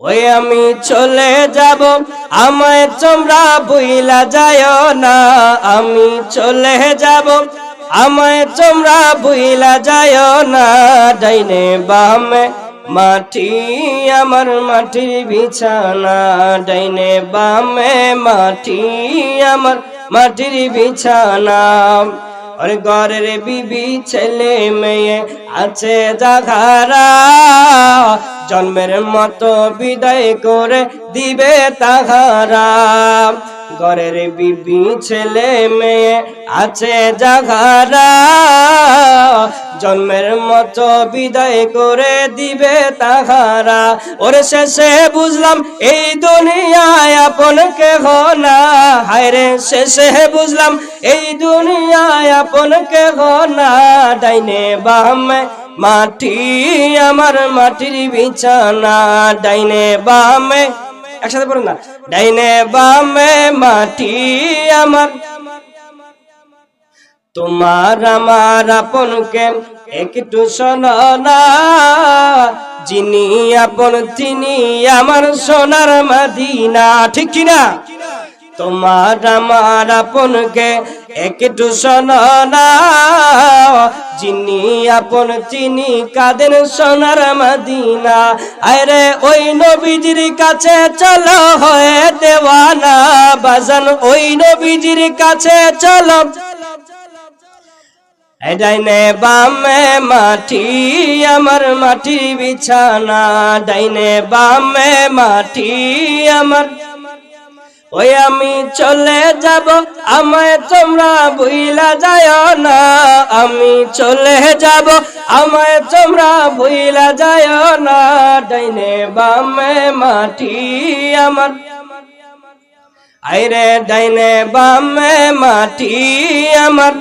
ওই আমি চলে যাব আমায় তোমরা ভুইলা যায় না, আমি চলে যাব আমায় তোমরা ভুইলা যায় না। ডাইনে বামে মাটি আমার মাটির বিছানা, ডাইনে বামে মাটি আমার মাটির বিছানা। আর ঘরের বিবি ছেলে মেয়ে আছে যাহারা, জন্মের মতো বিদায় করে দিবে তাহারা। ঘরের বিবি ছেলে মেয়ে আছে যাহারা, জন্মের মতো বিদায় করে দিবে তাহারা। ওরে শেষে বুঝলাম এই দুনিয়ায় আপন কেহ না, হায়রে শেষে বুঝলাম এই দুনিয়ায় আপন কেহ না। ডাইনে বামে মাটি আমার মাটির বিছানা, ডাইনে বামে, একসাথে পড়ুন না, ডাইনে বামে মাটি আমার। তোমার আমার আপনকে একটু শোনো না, যিনি আপন তিনি আমার সোনার মদিনা, ঠিক কিনা? তোমার আমার আপনকে একটু শোনো না, যিনি আপন তিনি কাদের সোনার মদিনা। আরে ওই নবীজির কাছে চলো হয়ে দেওয়ানা, বাজান ওই নবীজির কাছে চলো। ডাইনে বামে মাটি আমার মাটির বিছানা, ডাইনে বামে মাটি আমার। ওই আমি চলে যাব আমায় তোমরা ভুইলা যায় না, আমি চলে যাব আমায় তোমরা ভুইলা যায় না। ডাইনে বামে মাটি আমার, আইরে ডাইনে বামে মাটি আমার।